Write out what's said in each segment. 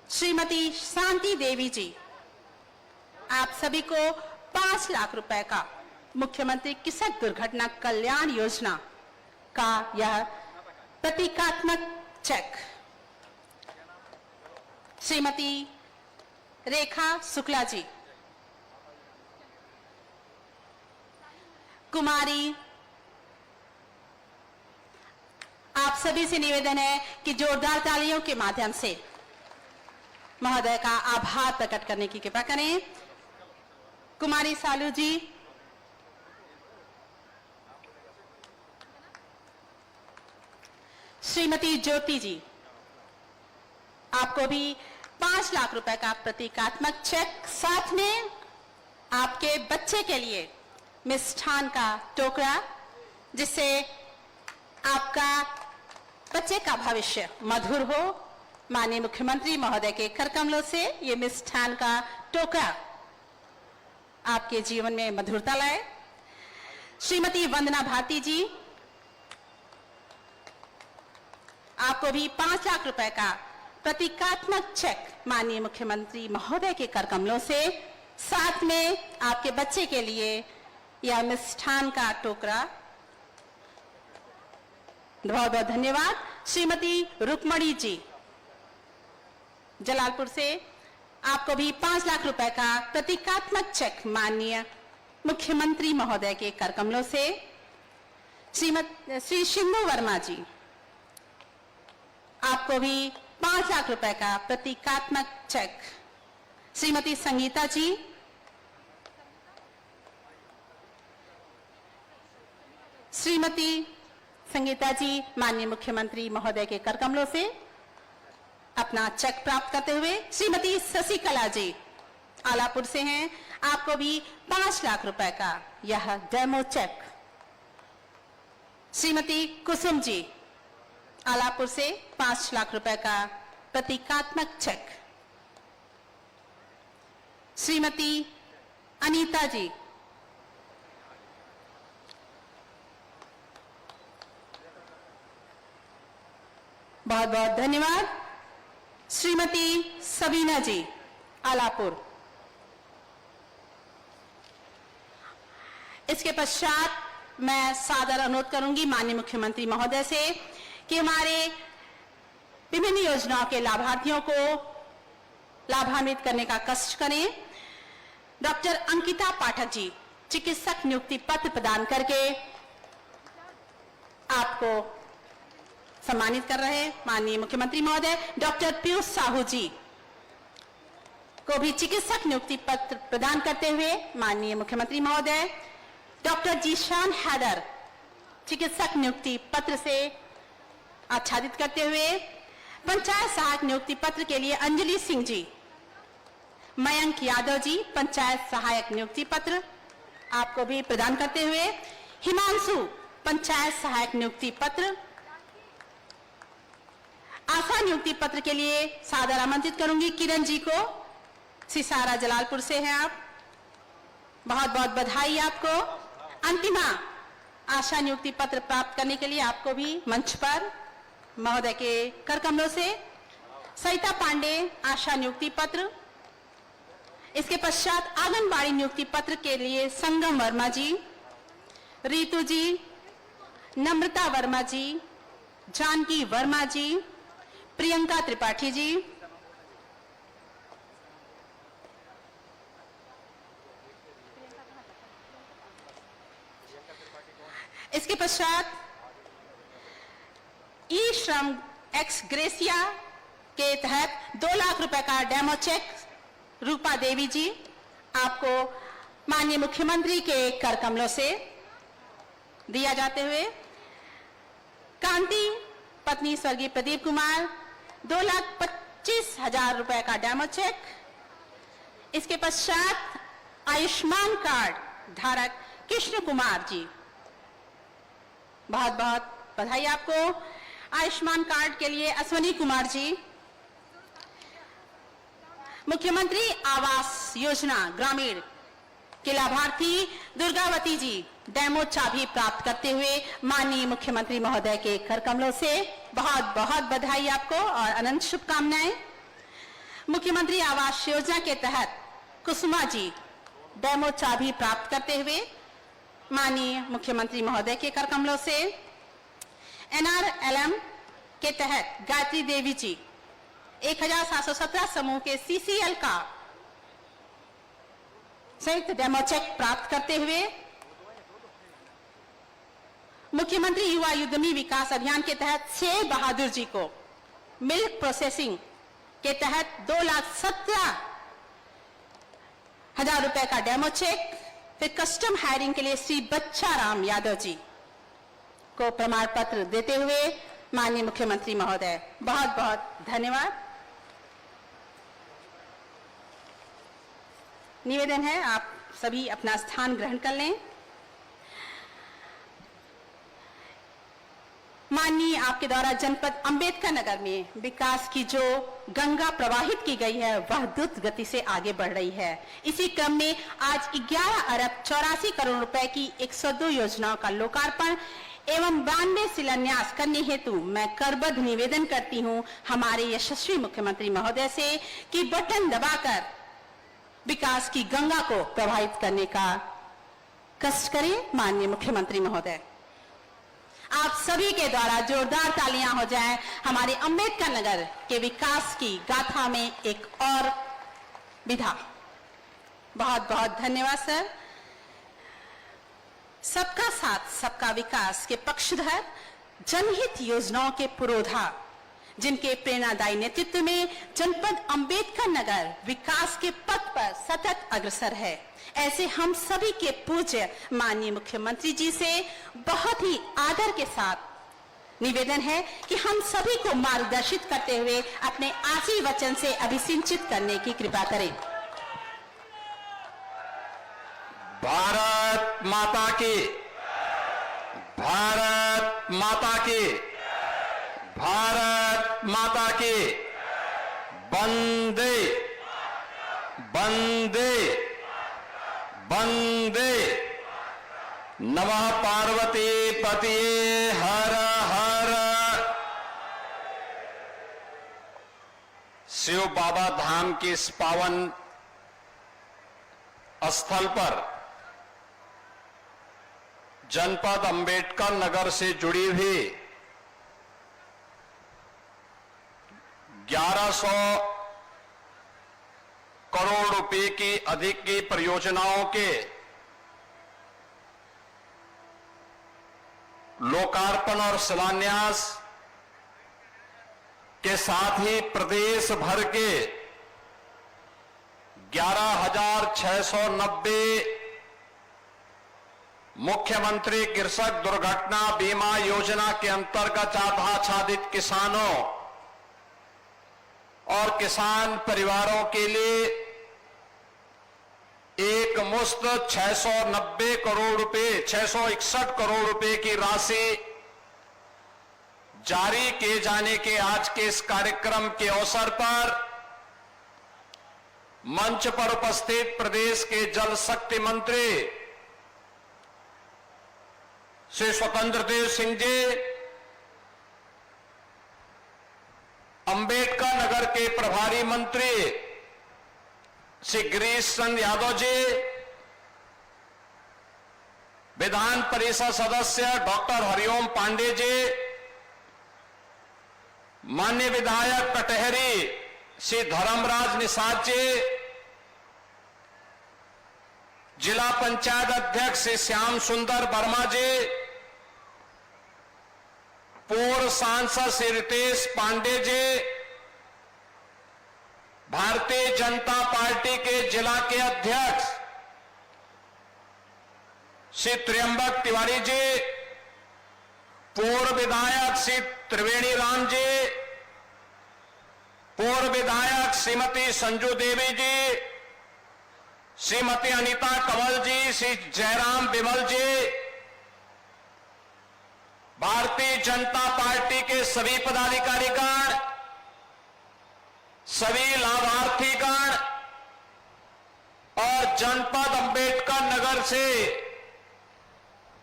श्रीमती शांति देवी जी, आप सभी को 5 लाख रुपए का मुख्यमंत्री कृषक दुर्घटना कल्याण योजना का यह प्रतीकात्मक चेक। श्रीमती रेखा शुक्ला जी, कुमारी, आप सभी से निवेदन है कि जोरदार तालियों के माध्यम से महोदय का आभार प्रकट करने की कृपा करें। कुमारी सालू जी, श्रीमती ज्योति जी, आपको भी 5 लाख रुपए का प्रतीकात्मक चेक, साथ में आपके बच्चे के लिए मिष्ठान का टोकरा, जिससे आपका बच्चे का भविष्य मधुर हो। माननीय मुख्यमंत्री महोदय के कर कमलों से ये मिष्ठान का टोकरा आपके जीवन में मधुरता लाए। श्रीमती वंदना भारती जी, आपको भी 5 लाख रुपए का प्रतीकात्मक चेक माननीय मुख्यमंत्री महोदय के कर कमलों से, साथ में आपके बच्चे के लिए यह मिष्ठान का टोकरा। बहुत बहुत धन्यवाद। श्रीमती रुक्मणी जी जलालपुर से, आपको भी 5 लाख रुपए का प्रतीकात्मक चेक माननीय मुख्यमंत्री महोदय के कर कमलों से। श्री शिंदू वर्मा जी, आपको भी 5 लाख रुपए का प्रतीकात्मक चेक। श्रीमती संगीता जी, श्रीमती संगीता जी माननीय मुख्यमंत्री महोदय के कर कमलों से अपना चेक प्राप्त करते हुए। श्रीमती शशिकला जी आलापुर से हैं, आपको भी 5 लाख रुपए का यह डेमो चेक। श्रीमती कुसुम जी आलापुर से 5 लाख रुपए का प्रतीकात्मक चेक। श्रीमती अनीता जी, बहुत बहुत धन्यवाद। श्रीमती सबीना जी आलापुर। इसके पश्चात मैं सादर अनुरोध करूंगी माननीय मुख्यमंत्री महोदय से कि हमारे विभिन्न योजनाओं के लाभार्थियों को लाभान्वित करने का कष्ट करें। डॉक्टर अंकिता पाठक जी चिकित्सक नियुक्ति पत्र प्रदान करके आपको सम्मानित कर रहे हैं माननीय मुख्यमंत्री महोदय। डॉक्टर पीयूष साहू जी को भी चिकित्सक नियुक्ति पत्र प्रदान करते हुए माननीय मुख्यमंत्री महोदय। डॉक्टर जीशान हैदर चिकित्सक नियुक्ति पत्र से आच्छादित करते हुए। पंचायत सहायक नियुक्ति पत्र के लिए अंजलि सिंह जी। मयंक यादव जी पंचायत सहायक नियुक्ति पत्र आपको भी प्रदान करते हुए। हिमांशु पंचायत सहायक नियुक्ति पत्र। आशा नियुक्ति पत्र के लिए सादर आमंत्रित करूंगी किरण जी को। सिसारा जलालपुर से हैं आप, बहुत बहुत बधाई आपको। अंतिमा आशा नियुक्ति पत्र प्राप्त करने के लिए आपको भी मंच पर महोदय के कर कमलों से। सरिता पांडे आशा नियुक्ति पत्र। इसके पश्चात आंगनबाड़ी नियुक्ति पत्र के लिए संगम वर्मा जी, रीतू जी, नम्रता वर्मा जी, जानकी वर्मा जी, प्रियंका त्रिपाठी जी। इसके पश्चात ई श्रम एक्स ग्रेसिया के तहत 2 लाख रुपए का डेमो चेक रूपा देवी जी आपको माननीय मुख्यमंत्री के कर कमलों से दिया जाते हुए। कांति पत्नी स्वर्गीय प्रदीप कुमार 2,25,000 रुपए का डेमो चेक। इसके पश्चात आयुष्मान कार्ड धारक कृष्ण कुमार जी, बहुत बहुत बधाई आपको। आयुष्मान कार्ड के लिए अश्वनी कुमार जी। मुख्यमंत्री आवास योजना ग्रामीण के लाभार्थी दुर्गावती जी डेमो चाबी प्राप्त करते हुए माननीय मुख्यमंत्री महोदय के कर कमलों से बहुत बहुत बधाई आपको और अनंत शुभकामनाएं। मुख्यमंत्री आवास योजना के तहत कुसुमा जी डेमो चाबी प्राप्त करते हुए माननीय मुख्यमंत्री महोदय के कर कमलों से NRLM के तहत गायत्री देवी जी 1717 समूह के CCL का संयुक्त डेमो चेक प्राप्त करते हुए मुख्यमंत्री युवा उद्यमी विकास अभियान के तहत शेर बहादुर जी को मिल्क प्रोसेसिंग के तहत 2,17,000 रुपए का डेमो चेक, फिर कस्टम हायरिंग के लिए श्री बच्चा राम यादव जी को प्रमाण पत्र देते हुए माननीय मुख्यमंत्री महोदय बहुत बहुत धन्यवाद। निवेदन है आप सभी अपना स्थान ग्रहण कर लें। माननीय आपके द्वारा जनपद अंबेडकर नगर में विकास की जो गंगा प्रवाहित की गई है वह द्रुत गति से आगे बढ़ रही है। इसी क्रम में आज 11 अरब 84 करोड़ रुपए की 102 योजनाओं का लोकार्पण एवं 92 शिलान्यास करने हेतु मैं करबद्ध निवेदन करती हूं हमारे यशस्वी मुख्यमंत्री महोदय से कि बटन दबाकर विकास की गंगा को प्रवाहित करने का कष्ट करें। माननीय मुख्यमंत्री महोदय, आप सभी के द्वारा जोरदार तालियां हो जाएं हमारे अंबेडकर नगर के विकास की गाथा में एक और विधा। बहुत बहुत धन्यवाद सर। सबका साथ सबका विकास के पक्षधर, जनहित योजनाओं के पुरोधा, जिनके प्रेरणादायी नेतृत्व में जनपद अंबेडकर नगर विकास के पथ पर सतत अग्रसर है, ऐसे हम सभी के पूज्य माननीय मुख्यमंत्री जी से बहुत ही आदर के साथ निवेदन है कि हम सभी को मार्गदर्शित करते हुए अपने आशीर्वचन से अभिसिंचित करने की कृपा करें। भारत माता की, भारत माता की, भारत माता की, वंदे वंदे वंदे। नमः पार्वती पतिये हर हर। शिव बाबा धाम के इस पावन स्थल पर जनपद अंबेडकर नगर से जुड़ी हुई 1100 करोड़ रुपए की अधिक की परियोजनाओं के लोकार्पण और शिलान्यास के साथ ही प्रदेश भर के 11,690 मुख्यमंत्री कृषक दुर्घटना बीमा योजना के अंतर्गत आच्छादित किसानों और किसान परिवारों के लिए एक मुश्त 690 करोड़ रुपए 661 करोड़ रुपए की राशि जारी किए जाने के आज के इस कार्यक्रम के अवसर पर मंच पर उपस्थित प्रदेश के जल शक्ति मंत्री श्री स्वतंत्र देव सिंह जी, अंबेडकर नगर के प्रभारी मंत्री श्री गिरीश चंद्र यादव जी, विधान परिषद सदस्य डॉक्टर हरिओम पांडे जी, माननीय विधायक कटहरी श्री धर्मराज निषाद जी, जिला पंचायत अध्यक्ष श्री श्याम सुंदर वर्मा जी, पूर्व सांसद श्री रितेश पांडे जी, भारतीय जनता पार्टी के जिला के अध्यक्ष श्री त्र्यंबक तिवारी जी, पूर्व विधायक श्री त्रिवेणी राम जी, पूर्व विधायक श्रीमती संजू देवी जी, श्रीमती अनीता कंवल जी, श्री जयराम विमल जी, भारतीय जनता पार्टी के सभी पदाधिकारीगण, सभी लाभार्थीगण और जनपद अंबेडकर नगर से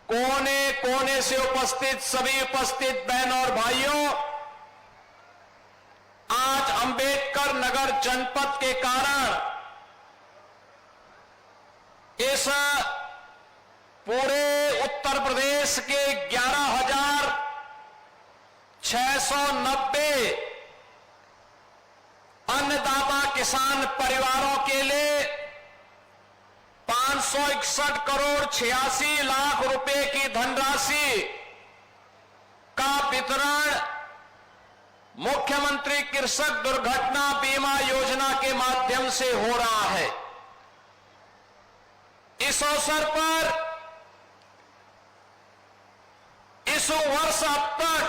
कोने कोने से उपस्थित सभी उपस्थित बहनों और भाइयों, आज अंबेडकर नगर जनपद के कारण इस पूरे उत्तर प्रदेश के 11,690 अन्नदाता किसान परिवारों के लिए 561 करोड़ 86 लाख रुपए की धनराशि का वितरण मुख्यमंत्री कृषक दुर्घटना बीमा योजना के माध्यम से हो रहा है। इस अवसर पर इस वर्ष अब तक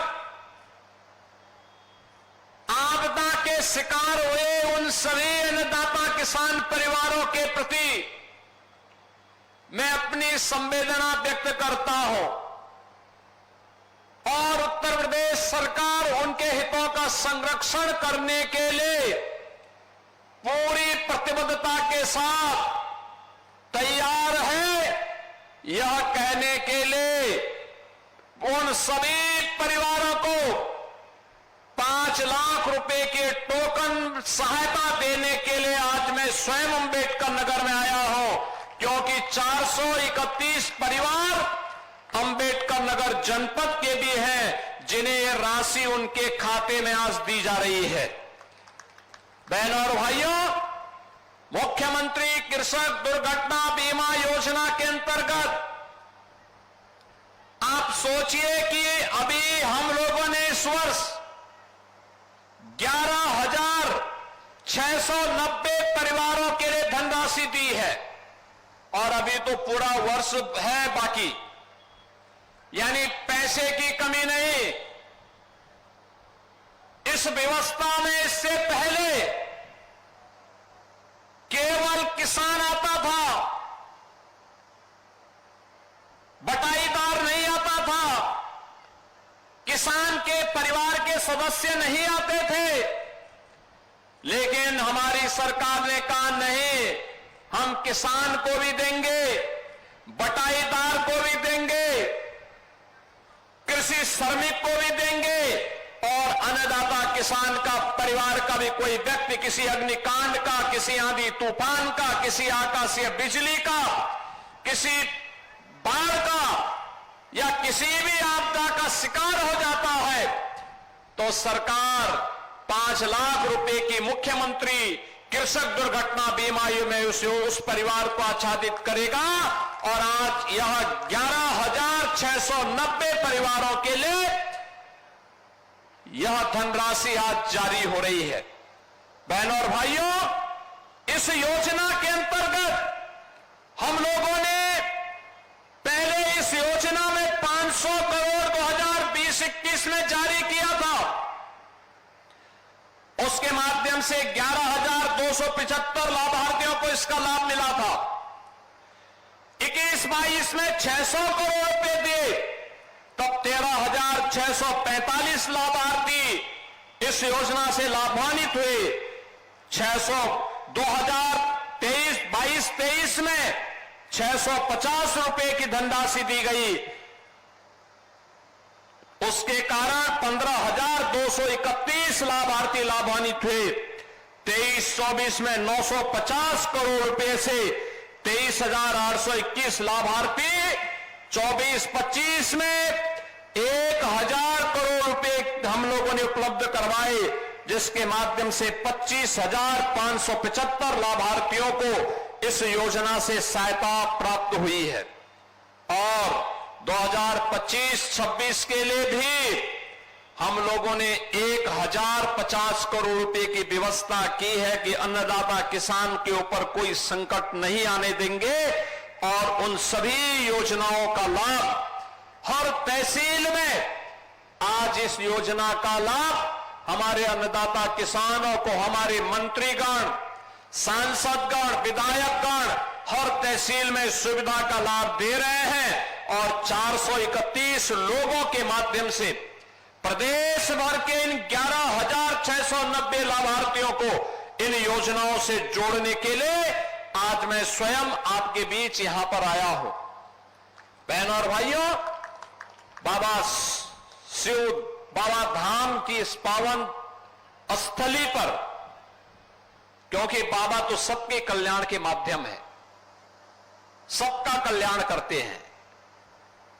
आपदा के शिकार हुए उन सभी अन्नदाता किसान परिवारों के प्रति मैं अपनी संवेदना व्यक्त करता हूं और उत्तर प्रदेश सरकार उनके हितों का संरक्षण करने के लिए पूरी प्रतिबद्धता के साथ तैयार है। यह कहने के लिए उन सभी परिवारों को 5 लाख रुपए के टोकन सहायता देने के लिए आज मैं स्वयं अंबेडकर नगर में आया हूं, क्योंकि 431 परिवार अंबेडकर नगर जनपद के भी हैं जिन्हें यह राशि उनके खाते में आज दी जा रही है। बहनों और भाइयों, मुख्यमंत्री कृषक दुर्घटना बीमा योजना के अंतर्गत आप सोचिए कि अभी हम लोगों ने इस वर्ष 11,690 परिवारों के लिए धनराशि दी है और अभी तो पूरा वर्ष है बाकी, यानी पैसे की कमी नहीं। इस व्यवस्था में इससे पहले केवल किसान आता था, बटाईदार नहीं आता था, किसान के परिवार के सदस्य नहीं आते थे। लेकिन हमारी सरकार ने कहा नहीं, हम किसान को भी देंगे, बटाईदार को भी देंगे, कृषि श्रमिक को भी देंगे और अन्नदाता किसान का परिवार का भी कोई व्यक्ति किसी अग्निकांड का, किसी आंधी तूफान का, किसी आकाशीय बिजली का, किसी बाढ़ का या किसी भी आपदा का शिकार हो जाता है तो सरकार 5 लाख रुपए की मुख्यमंत्री कृषक दुर्घटना बीमा में उस परिवार को आच्छादित करेगा और आज यह 11,690 परिवारों के लिए यह धनराशि आज जारी हो रही है। बहनों और भाइयों, इस योजना के अंतर्गत हम लोगों ने पहले इस योजना में 500 करोड़ 2020-21 में जारी किया था। उसके माध्यम से 11,275 लाभार्थियों को इसका लाभ मिला था। 21-22 में 600 करोड़ रुपए दिए, तब 13,645 लाभार्थी इस योजना से लाभान्वित हुए। 2022-23 में 650 रुपए की धनराशि दी गई। उसके कारण 15,231 लाभार्थी लाभान्वित हुए। 23-24 में 950 करोड़ रुपए से 23,821 लाभार्थी, 24-25 में 1,000 करोड़ रुपए हम लोगों ने उपलब्ध करवाए, जिसके माध्यम से 25,575 लाभार्थियों को इस योजना से सहायता प्राप्त हुई है। और 2025-26 के लिए भी हम लोगों ने 1,050 करोड़ रुपए की व्यवस्था की है कि अन्नदाता किसान के ऊपर कोई संकट नहीं आने देंगे और उन सभी योजनाओं का लाभ हर तहसील में आज इस योजना का लाभ हमारे अन्नदाता किसानों को हमारे मंत्रीगण, सांसदगण, विधायकगण हर तहसील में सुविधा का लाभ दे रहे हैं और 431 लोगों के माध्यम से प्रदेश भर के इन 11,690 लाभार्थियों को इन योजनाओं से जोड़ने के लिए आज मैं स्वयं आपके बीच यहां पर आया हूं। बहनों और भाइयों, बाबा धाम की इस पावन स्थली पर, क्योंकि बाबा तो सबके कल्याण के माध्यम है, सबका कल्याण करते हैं।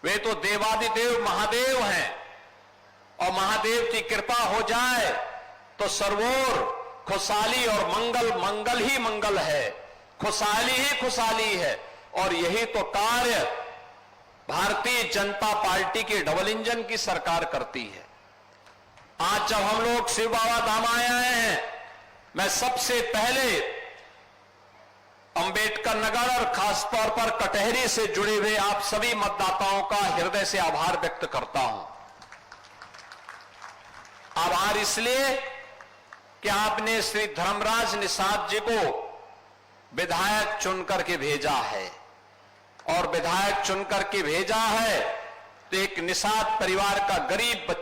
वे तो देवादिदेव महादेव हैं, और महादेव की कृपा हो जाए तो सर्वोर खुशहाली और मंगल, मंगल ही मंगल है, खुशहाली ही खुशहाली है। और यही तो कार्य भारतीय जनता पार्टी के डबल इंजन की सरकार करती है। आज जब हम लोग शिव बाबा धाम आए हैं, मैं सबसे पहले अंबेडकर नगर और खासतौर पर कटहरी से जुड़े हुए आप सभी मतदाताओं का हृदय से आभार व्यक्त करता हूं। आभार इसलिए कि आपने श्री धर्मराज निषाद जी को विधायक चुनकर के भेजा है, और विधायक चुनकर के भेजा है तो एक निषाद परिवार का गरीब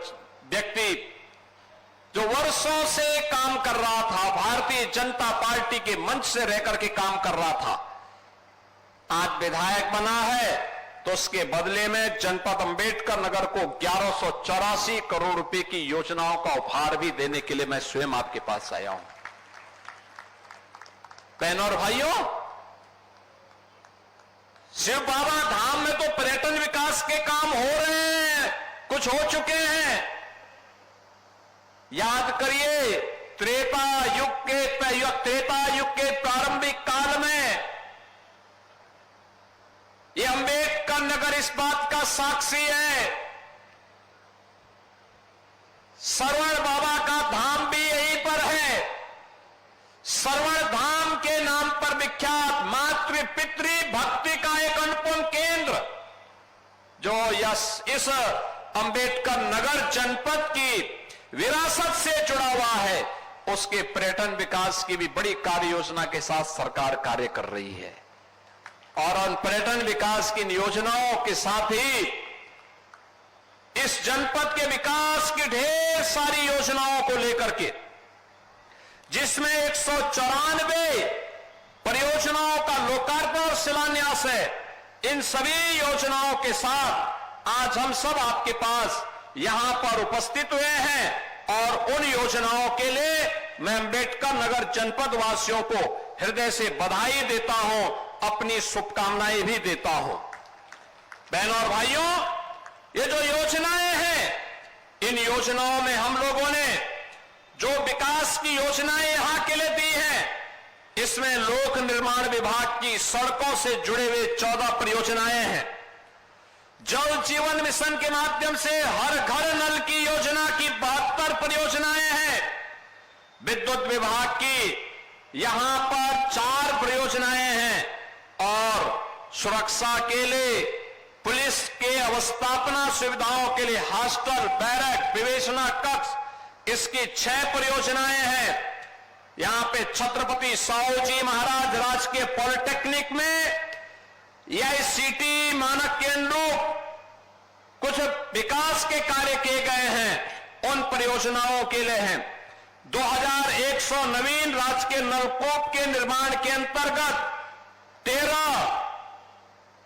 व्यक्ति जो वर्षों से काम कर रहा था, भारतीय जनता पार्टी के मंच से रहकर के काम कर रहा था, आज विधायक बना है तो उसके बदले में जनपद अंबेडकर नगर को 1184 करोड़ रुपए की योजनाओं का उपहार भी देने के लिए मैं स्वयं आपके पास आया हूं। बहनों और भाइयों, शिव बाबा धाम में तो पर्यटन विकास के काम हो रहे हैं, कुछ हो चुके हैं। याद करिए, त्रेता युग के प्रारंभिक काल में ये अंबेडकर नगर इस बात का साक्षी है। श्रवण बाबा का धाम भी यहीं पर है। श्रवण धाम के नाम पर विख्यात मातृ पितृ भक्ति का एक अनुपम केंद्र जो इस अंबेडकर नगर जनपद की विरासत से जुड़ा हुआ है, उसके पर्यटन विकास की भी बड़ी कार्य योजना के साथ सरकार कार्य कर रही है। और उन पर्यटन विकास की योजनाओं के साथ ही इस जनपद के विकास की ढेर सारी योजनाओं को लेकर के, जिसमें 194 परियोजनाओं का लोकार्पण और शिलान्यास है, इन सभी योजनाओं के साथ आज हम सब आपके पास यहां पर उपस्थित हुए हैं। और उन योजनाओं के लिए मैं अंबेडकर नगर जनपद वासियों को हृदय से बधाई देता हूं, अपनी शुभकामनाएं भी देता हूं। बहनों और भाइयों, ये जो योजनाएं हैं, इन योजनाओं में हम लोगों ने जो विकास की योजनाएं यहां के लिए दी हैं, इसमें लोक निर्माण विभाग की सड़कों से जुड़े हुए 14 परियोजनाएं हैं। जल जीवन मिशन के माध्यम से हर घर नल की योजना की 72 परियोजनाएं हैं। विद्युत विभाग की यहां पर 4 परियोजनाएं हैं, और सुरक्षा के लिए पुलिस के अवस्थापना सुविधाओं के लिए हॉस्टल, बैरक, विवेचना कक्ष, इसकी 6 परियोजनाएं हैं। यहां पे छत्रपति साहूजी महाराज राजकीय पॉलिटेक्निक में AICTE मानक के अनुरूप कुछ विकास के कार्य किए गए हैं, उन परियोजनाओं के लिए हैं। 2100 नवीन राजकीय नलकूप के निर्माण के अंतर्गत 13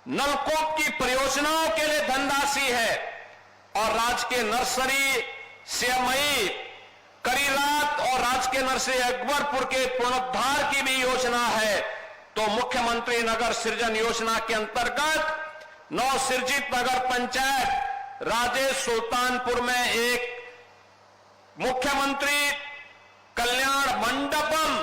नलकूप की परियोजनाओं के लिए धनराशि है, और राजकीय नर्सरी सियामई, करीरात और राजकीय नर्सरी अकबरपुर के पुनरुद्धार की भी योजना है। तो मुख्यमंत्री नगर सृजन योजना के अंतर्गत नवसृजित नगर पंचायत राजेश सुल्तानपुर में एक मुख्यमंत्री कल्याण मंडपम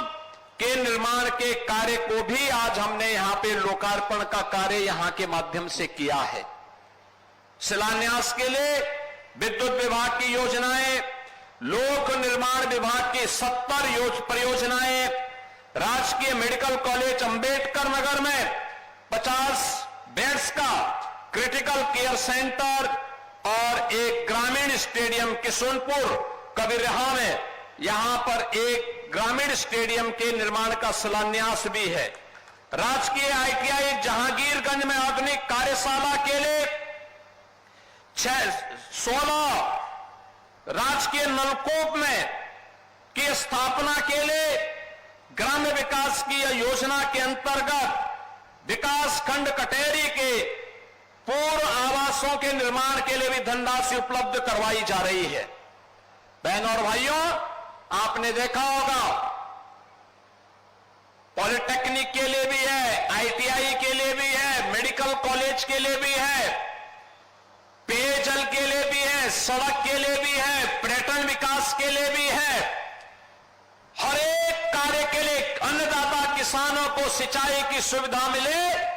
के निर्माण के कार्य को भी आज हमने यहां पे लोकार्पण का कार्य यहां के माध्यम से किया है। शिलान्यास के लिए विद्युत विभाग की योजनाएं, लोक निर्माण विभाग की 70 परियोजनाएं, राजकीय मेडिकल कॉलेज अंबेडकर नगर में 50 बेड्स का क्रिटिकल केयर सेंटर और एक ग्रामीण स्टेडियम किशुनपुर कबीरहा में यहां पर एक ग्रामीण स्टेडियम के निर्माण का शिलान्यास भी है। राजकीय ITI जहांगीरगंज में आधुनिक कार्यशाला के लिए 16 राजकीय नलकूप में की स्थापना के लिए ग्राम्य विकास की योजना के अंतर्गत विकास खंड कटेरी के पूर्व आवासों के निर्माण के लिए भी धनराशि उपलब्ध करवाई जा रही है। बहनों और भाइयों, आपने देखा होगा, पॉलिटेक्निक के लिए भी है, आईटीआई के लिए भी है, मेडिकल कॉलेज के लिए भी है, पेयजल के लिए भी है, सड़क के लिए भी है, पर्यटन विकास के लिए भी है। हर एक कार्य के लिए अन्नदाता किसानों को सिंचाई की सुविधा मिले,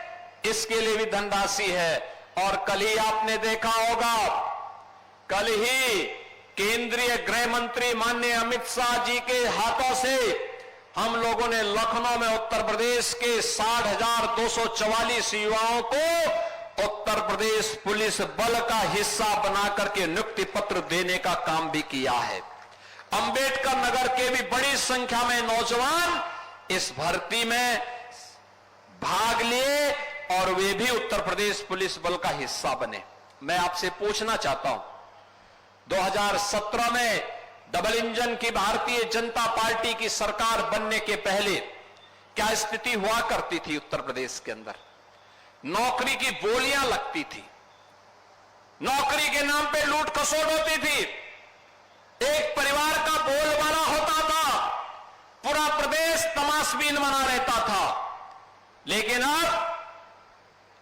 इसके लिए भी धनराशि है। और कल ही आपने देखा होगा, कल ही केंद्रीय गृह मंत्री माननीय अमित शाह जी के हाथों से हम लोगों ने लखनऊ में उत्तर प्रदेश के 60,244 युवाओं को उत्तर प्रदेश पुलिस बल का हिस्सा बनाकर के नियुक्ति पत्र देने का काम भी किया है। अंबेडकर नगर के भी बड़ी संख्या में नौजवान इस भर्ती में भाग लिए और वे भी उत्तर प्रदेश पुलिस बल का हिस्सा बने। मैं आपसे पूछना चाहता हूं, 2017 में डबल इंजन की भारतीय जनता पार्टी की सरकार बनने के पहले क्या स्थिति हुआ करती थी उत्तर प्रदेश के अंदर? नौकरी की बोलियां लगती थी, नौकरी के नाम पे लूट खसोट होती थी, एक परिवार का बोलबाला होता था, पूरा प्रदेश तमाशबीन बना रहता था। लेकिन अब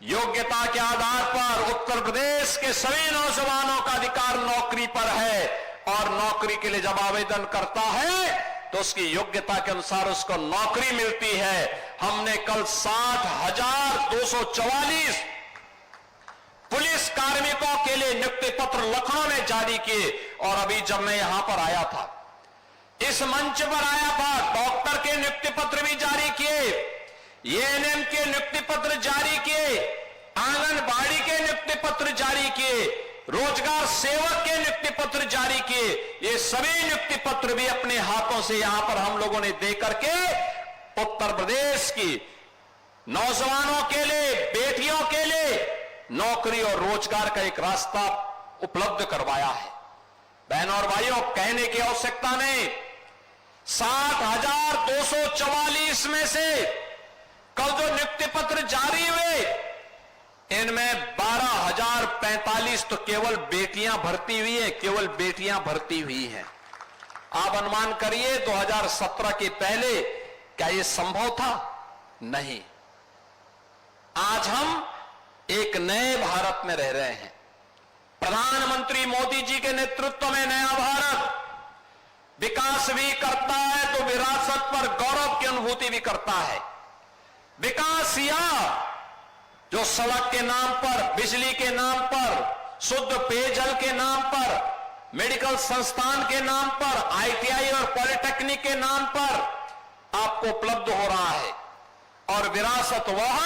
योग्यता के आधार पर उत्तर प्रदेश के सभी नौजवानों का अधिकार नौकरी पर है और नौकरी के लिए जब आवेदन करता है तो उसकी योग्यता के अनुसार उसको नौकरी मिलती है। हमने कल 60,244 पुलिस कार्मिकों के लिए नियुक्ति पत्र लखनऊ में जारी किए और अभी जब मैं यहां पर आया था, इस मंच पर आया था, डॉक्टर के नियुक्ति पत्र भी जारी किए, एएनएम के नियुक्ति पत्र जारी किए, आंगनबाड़ी के नियुक्ति पत्र जारी किए, रोजगार सेवक के नियुक्ति पत्र जारी किए। ये सभी नियुक्ति पत्र भी अपने हाथों से यहां पर हम लोगों ने देकर के उत्तर प्रदेश की नौजवानों के लिए, बेटियों के लिए नौकरी और रोजगार का एक रास्ता उपलब्ध करवाया है। बहनों और भाइयों, कहने की आवश्यकता नहीं, 60,244 में से कल जो नियुक्ति पत्र जारी हुए, इनमें 12,045 तो केवल बेटियां भर्ती हुई हैं, केवल बेटियां भर्ती हुई हैं। आप अनुमान करिए 2017 के पहले क्या यह संभव था? नहीं। आज हम एक नए भारत में रह रहे हैं। प्रधानमंत्री मोदी जी के नेतृत्व में नया भारत विकास भी करता है तो विरासत पर गौरव की अनुभूति भी करता है। विकास या जो सड़क के नाम पर, बिजली के नाम पर, शुद्ध पेयजल के नाम पर, मेडिकल संस्थान के नाम पर, आईटीआई और पॉलिटेक्निक के नाम पर आपको उपलब्ध हो रहा है। और विरासत वह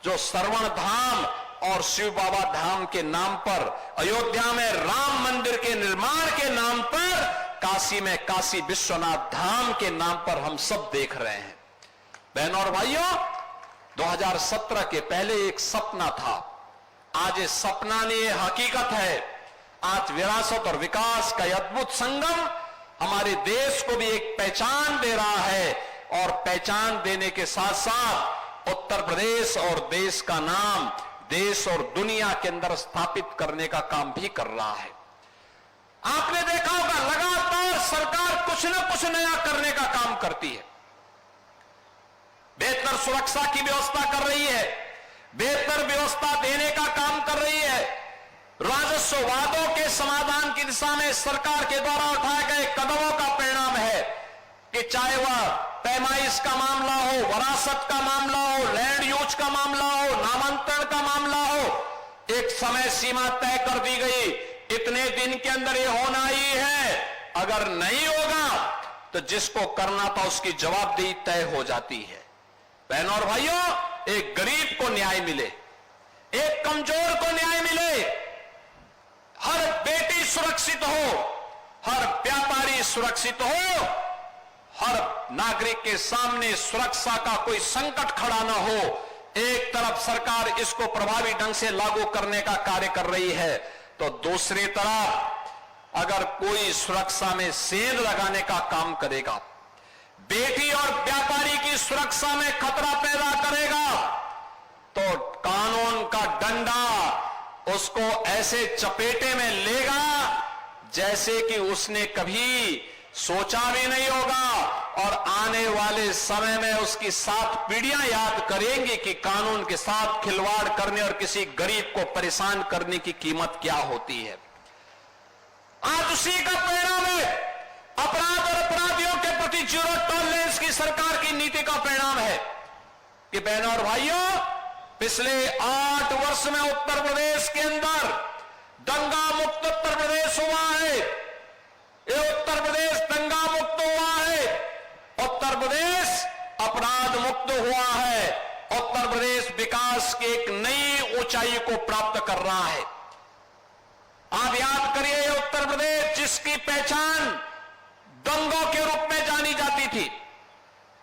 जो श्रवण धाम और शिव बाबा धाम के नाम पर, अयोध्या में राम मंदिर के निर्माण के नाम पर, काशी में काशी विश्वनाथ धाम के नाम पर हम सब देख रहे हैं। बहनों और भाइयों, 2017 के पहले एक सपना था, आज ये सपना नहीं, हकीकत है। आज विरासत और विकास का अद्भुत संगम हमारे देश को भी एक पहचान दे रहा है और पहचान देने के साथ साथ उत्तर प्रदेश और देश का नाम देश और दुनिया के अंदर स्थापित करने का काम भी कर रहा है। आपने देखा होगा, लगातार सरकार कुछ न कुछ नया करने का काम करती है। बेहतर सुरक्षा की व्यवस्था कर रही है, बेहतर व्यवस्था देने का काम कर रही है। राजस्व वादों के समाधान की दिशा में सरकार के द्वारा उठाए गए कदमों का परिणाम है कि चाहे वह पैमाइश का मामला हो, वरासत का मामला हो, लैंड यूज का मामला हो, नामांतरण का मामला हो, एक समय सीमा तय कर दी गई, इतने दिन के अंदर ये होना ही है। अगर नहीं होगा तो जिसको करना था उसकी जवाबदेही तय हो जाती है। बहनों और भाइयों, एक गरीब को न्याय मिले, एक कमजोर को न्याय मिले, हर बेटी सुरक्षित हो, हर व्यापारी सुरक्षित हो, हर नागरिक के सामने सुरक्षा का कोई संकट खड़ा न हो। एक तरफ सरकार इसको प्रभावी ढंग से लागू करने का कार्य कर रही है तो दूसरी तरफ अगर कोई सुरक्षा में सेंध लगाने का काम करेगा, बेटी और व्यापारी की सुरक्षा में खतरा पैदा करेगा, तो कानून का डंडा उसको ऐसे चपेटे में लेगा जैसे कि उसने कभी सोचा भी नहीं होगा और आने वाले समय में उसकी 7 पीढ़ियां याद करेंगी कि कानून के साथ खिलवाड़ करने और किसी गरीब को परेशान करने की कीमत क्या होती है। आज उसी का परिणाम है, अपराध और अपराधियों के प्रति जीरो टॉलरेंस की सरकार की नीति का परिणाम है कि बहनों और भाइयों, पिछले 8 वर्ष में उत्तर प्रदेश के अंदर दंगा मुक्त उत्तर प्रदेश हुआ है। ये उत्तर प्रदेश दंगा मुक्त हुआ है, उत्तर प्रदेश अपराध मुक्त हुआ है, उत्तर प्रदेश विकास की एक नई ऊंचाई को प्राप्त कर रहा है। आप याद करिए, ये उत्तर प्रदेश जिसकी पहचान दंगों के रूप में जानी जाती थी,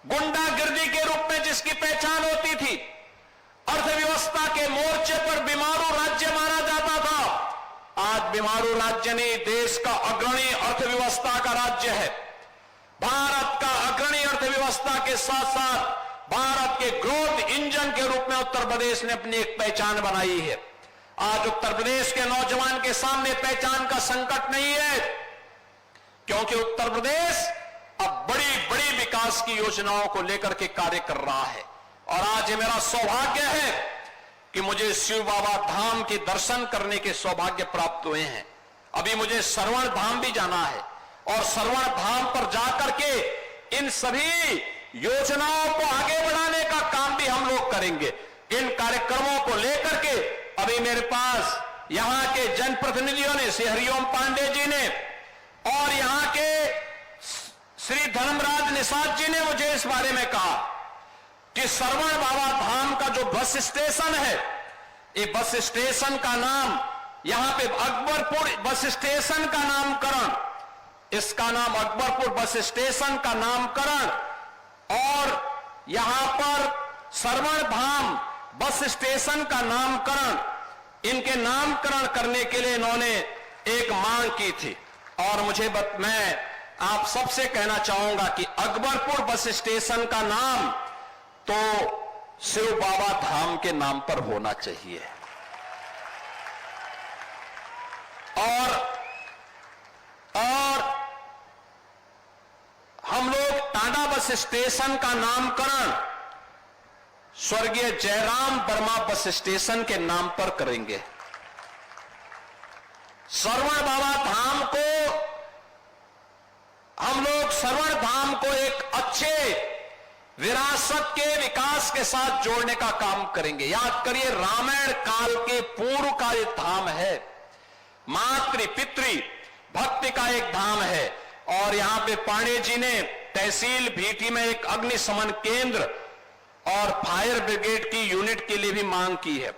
गुंडागिर्दी के रूप में जिसकी पहचान होती थी, अर्थव्यवस्था के मोर्चे पर बीमारू राज्य माना जाता था, आज बीमारू राज्य नहीं, देश का अग्रणी अर्थव्यवस्था का राज्य है। भारत का अग्रणी अर्थव्यवस्था के साथ साथ भारत के ग्रोथ इंजन के रूप में उत्तर प्रदेश ने अपनी एक पहचान बनाई है। आज उत्तर प्रदेश के नौजवान के सामने पहचान का संकट नहीं है, क्योंकि उत्तर प्रदेश अब बड़ी बड़ी विकास की योजनाओं को लेकर के कार्य कर रहा है। और आज ये मेरा सौभाग्य है कि मुझे शिव बाबा धाम के दर्शन करने के सौभाग्य प्राप्त हुए हैं। अभी मुझे श्रवण धाम भी जाना है और श्रवण धाम पर जाकर के इन सभी योजनाओं को आगे बढ़ाने का काम भी हम लोग करेंगे। इन कार्यक्रमों को लेकर के अभी मेरे पास यहां के जनप्रतिनिधियों ने, श्री हरिओम पांडे जी ने और यहां के श्री धर्मराज निषाद जी ने मुझे इस बारे में कहा कि श्रवण बाबा धाम का जो बस स्टेशन है, ये बस स्टेशन का नाम, यहां पे अकबरपुर बस स्टेशन का नामकरण, इसका नाम अकबरपुर बस स्टेशन का नामकरण और यहां पर श्रवण धाम बस स्टेशन का नामकरण, इनके नामकरण करने के लिए इन्होंने एक मांग की थी। और मैं आप सबसे कहना चाहूंगा कि अकबरपुर बस स्टेशन का नाम तो शिव बाबा धाम के नाम पर होना चाहिए। और हम लोग टांडा बस स्टेशन का नामकरण स्वर्गीय जयराम वर्मा बस स्टेशन के नाम पर करेंगे। श्रवण बाबा धाम को हम लोग श्रवण धाम को एक अच्छे विरासत के विकास के साथ जोड़ने का काम करेंगे। याद करिए, रामायण काल के पूर्व का एक धाम है, मातृ पितृ भक्ति का एक धाम है। और यहां पे पांडे जी ने तहसील भीटी में एक अग्निशमन केंद्र और फायर ब्रिगेड की यूनिट के लिए भी मांग की है।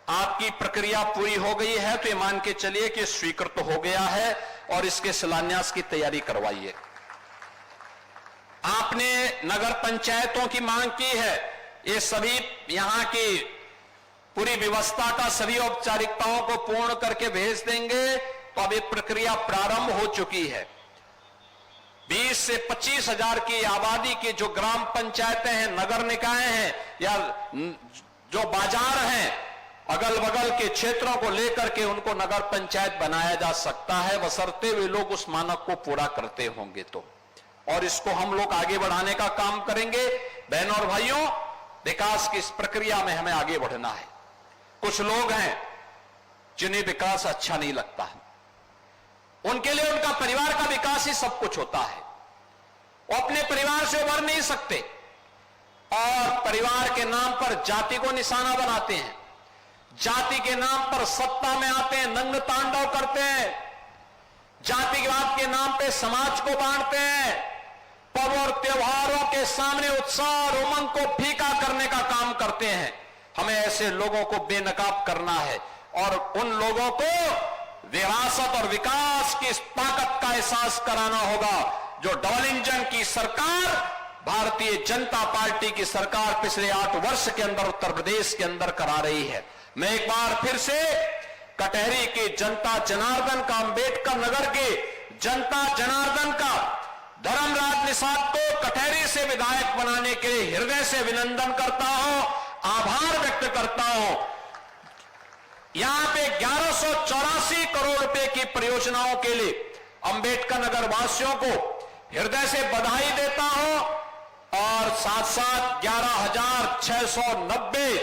आपकी प्रक्रिया पूरी हो गई है तो ये मान के चलिए कि स्वीकृत हो गया है और इसके शिलान्यास की तैयारी करवाइए। आपने नगर पंचायतों की मांग की है, ये सभी यहां की पूरी व्यवस्था का सभी औपचारिकताओं को पूर्ण करके भेज देंगे। तो अब ये प्रक्रिया प्रारंभ हो चुकी है। 20 से 25 हजार की आबादी की जो ग्राम पंचायतें हैं, नगर निकाय हैं या जो बाजार हैं, अगल बगल के क्षेत्रों को लेकर के उनको नगर पंचायत बनाया जा सकता है, बशर्ते वे लोग उस मानक को पूरा करते होंगे तो। और इसको हम लोग आगे बढ़ाने का काम करेंगे। बहनों और भाइयों, विकास की इस प्रक्रिया में हमें आगे बढ़ना है। कुछ लोग हैं जिन्हें विकास अच्छा नहीं लगता, उनके लिए उनका परिवार का विकास ही सब कुछ होता है। वो अपने परिवार से उभर नहीं सकते और परिवार के नाम पर जाति को निशाना बनाते हैं, जाति के नाम पर सत्ता में आते हैं, नंग तांडव करते हैं, जातिवाद के नाम पे समाज को बांटते हैं, पर्व और त्योहारों के सामने उत्साह और उमंग को फीका करने का काम करते हैं। हमें ऐसे लोगों को बेनकाब करना है और उन लोगों को विरासत और विकास की इस ताकत का एहसास कराना होगा जो डबल इंजन की सरकार, भारतीय जनता पार्टी की सरकार पिछले 8 वर्ष के अंदर उत्तर प्रदेश के अंदर करा रही है। मैं एक बार फिर से कटहरी की जनता जनार्दन का, अंबेडकर नगर के जनता जनार्दन का धर्मराज निषाद को कटहरी से विधायक बनाने के लिए हृदय से अभिनंदन करता हूं, आभार व्यक्त करता हूं। यहां पे 1184 करोड़ रुपए की परियोजनाओं के लिए अंबेडकर नगर वासियों को हृदय से बधाई देता हूं और साथ साथ 11,690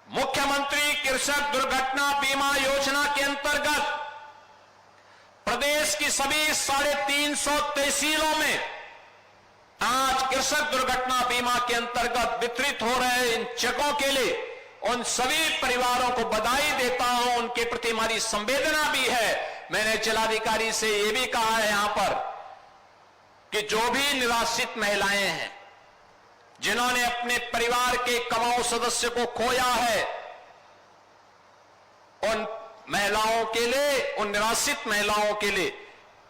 मुख्यमंत्री कृषक दुर्घटना बीमा योजना के अंतर्गत प्रदेश की सभी 350 तहसीलों में आज कृषक दुर्घटना बीमा के अंतर्गत वितरित हो रहे इन चेकों के लिए उन सभी परिवारों को बधाई देता हूं। उनके प्रति हमारी संवेदना भी है। मैंने जिलाधिकारी से यह भी कहा है यहां पर कि जो भी निराश्रित महिलाएं हैं, जिन्होंने अपने परिवार के कमाऊ सदस्य को खोया है, उन महिलाओं के लिए, उन निराश्रित महिलाओं के लिए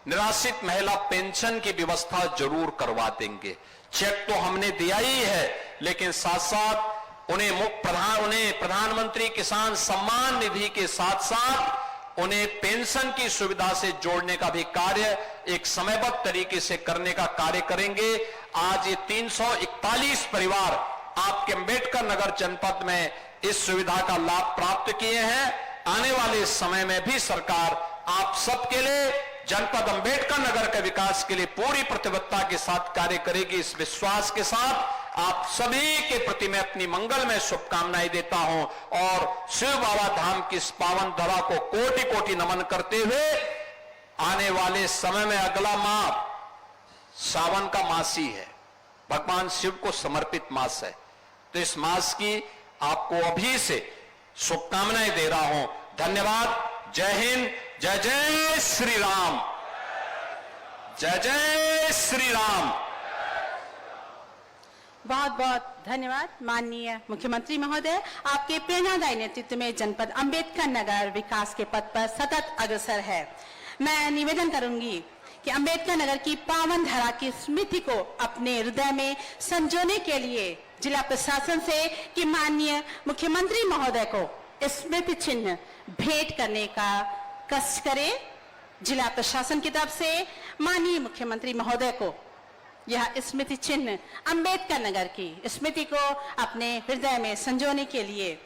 निराश्रित महिला पेंशन की व्यवस्था जरूर करवा देंगे। चेक तो हमने दिया ही है, लेकिन साथ साथ उन्हें प्रधानमंत्री किसान सम्मान निधि के साथ साथ उन्हें पेंशन की सुविधा से जोड़ने का भी कार्य एक समयबद्ध तरीके से करने का कार्य करेंगे। आज ये 341 परिवार आपके अंबेडकर नगर जनपद में इस सुविधा का लाभ प्राप्त किए हैं। आने वाले समय में भी सरकार आप सबके लिए, जनपद अंबेडकर नगर के विकास के लिए पूरी प्रतिबद्धता के साथ कार्य करेगी। इस विश्वास के साथ आप सभी के प्रति मैं अपनी मंगलमय शुभकामनाएं देता हूं और शिव बाबा धाम की इस पावन धरा को कोटि कोटि नमन करते हुए आने वाले समय में अगला माह सावन का मास ही है, भगवान शिव को समर्पित मास है, तो इस मास की आपको अभी से शुभकामनाएं दे रहा हूं। धन्यवाद। जय हिंद। जय जय श्री राम। जय जय श्री राम। बहुत बहुत धन्यवाद माननीय मुख्यमंत्री महोदय। आपके प्रेरणादायी नेतृत्व में जनपद अंबेडकर नगर विकास के पथ पर सतत अग्रसर है। मैं निवेदन करूंगी कि अंबेडकर नगर की पावन धरा की स्मृति को अपने हृदय में संजोने के लिए जिला प्रशासन से कि माननीय मुख्यमंत्री महोदय को स्मृति चिन्ह भेंट करने का कष्ट करे। जिला प्रशासन की तरफ से माननीय मुख्यमंत्री महोदय को यह स्मृति चिन्ह अंबेडकर नगर की स्मृति को अपने हृदय में संजोने के लिए